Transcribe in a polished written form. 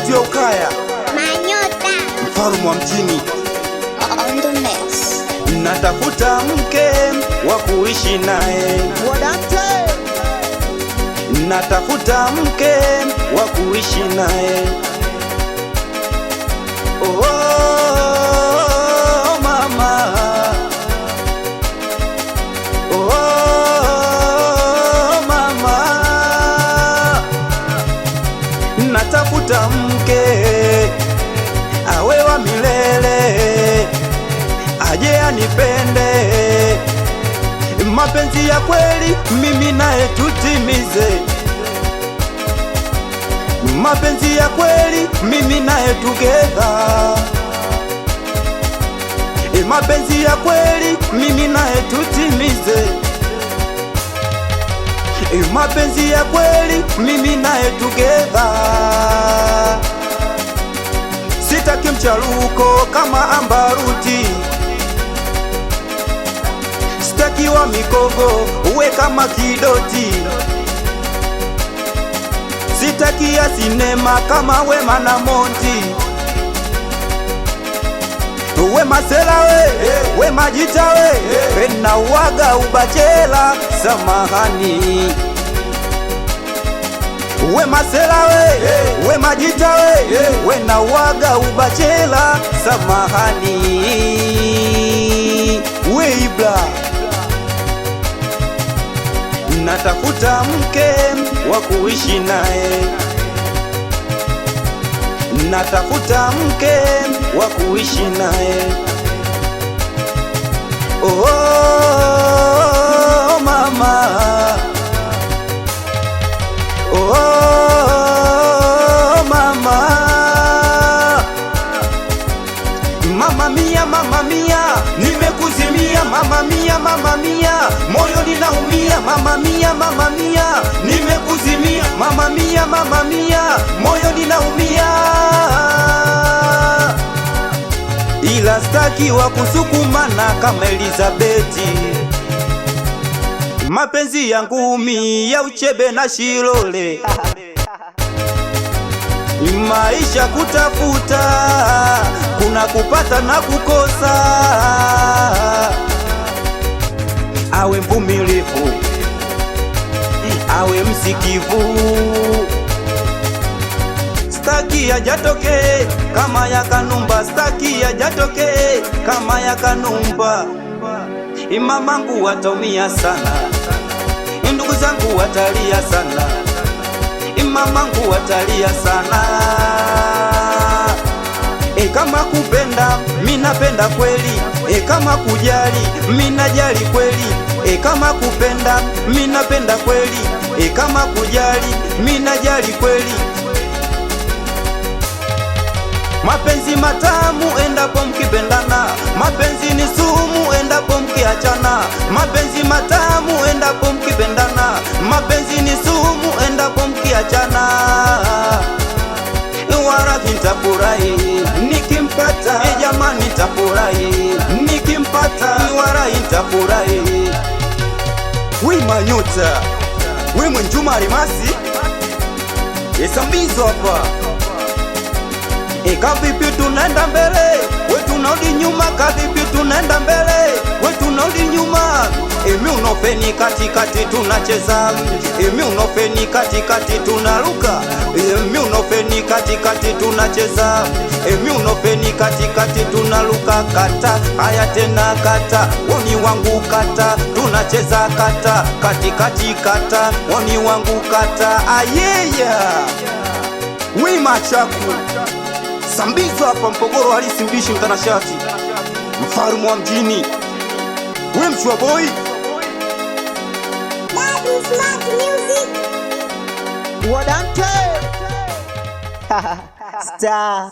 Studio Ukaya Manyota mfalme wa mjini. on the mix. Natafuta mke wa kuishi naye, natafuta mke wa kuishi naye. Oh, mama, oh, mama, natafuta mke awe wa milele, aje anipende, mapenzi ya kweli mimi naye tutimize, mapenzi ya kweli mimi naye together, mapenzi ya kweli mimi naye tutimize, mapenzi ya kweli mimi naye together. Sitaki mchaluko kama ambaruti, sitaki wa mikogo uwe kama Kidoti, sitaki ya sinema kama Wema na Monty, Wema Sela we Majita we na waga ubachela samahani. Wema Sela we Majita we na waga ubachela samahani. We Ibra, natafuta mke wa kuishi naye, natafuta mke wa kuishi naye. Oh, mama, oh, mama, mama mia, mama mia, nimekuzimia mama mia, mama mia, moyo ninaumia mama mia, mama mia, nimekuzimia mama mia, mama mia, moyo ninaumia, ila staki wa kusukumana kama Elizabeti, mapenzi yangu mi ya uchebe na Shilole, maisha kutafuta, kuna kupata na kukosa, awe mvumilivu, awe msikivu, staki yajatoke kama ya Kanumba, staki yajatoke kama ya Kanumba. Mamangu wataumia sana, ndugu zangu watalia sana, mamangu watalia sana. Kama kupenda minapenda kweli, kama kujali minajali kweli, kama kupenda minapenda kweli, kama kujali minajali kweli. Mapenzi matamu endapo mkipendana, mapenzi ni sumu endapo mkiachana, mapenzi matamu endapo mkipendana, mapenzi ni sumu endapo mkiachana. Warahi nitafurahi nikimpata, jamani nitafurahi nikimpata, warahi nitafurahi. We Manyota, we Mwenjuma Alimasi, Esambizo hapa. Kavipi tunaenda mbele, we tunarudi nyuma, kavipi tunaenda mbele, we tunarudi nyuma. Emi unofeni katikati tunacheza, emi unofeni katikati tunaruka, emi unofeni katikati tunacheza, emi unofeni katikati tunaruka. Kata haya tena kata, woni wangu kata, tunacheza kata katikati kata, woni wangu kata. Ayeya we Machaku Sambizo hapa, Mpogoro halisi, mbishi mtanashati, mfalme wa mjini, we Mshua boy. Smart music. Wadante Star.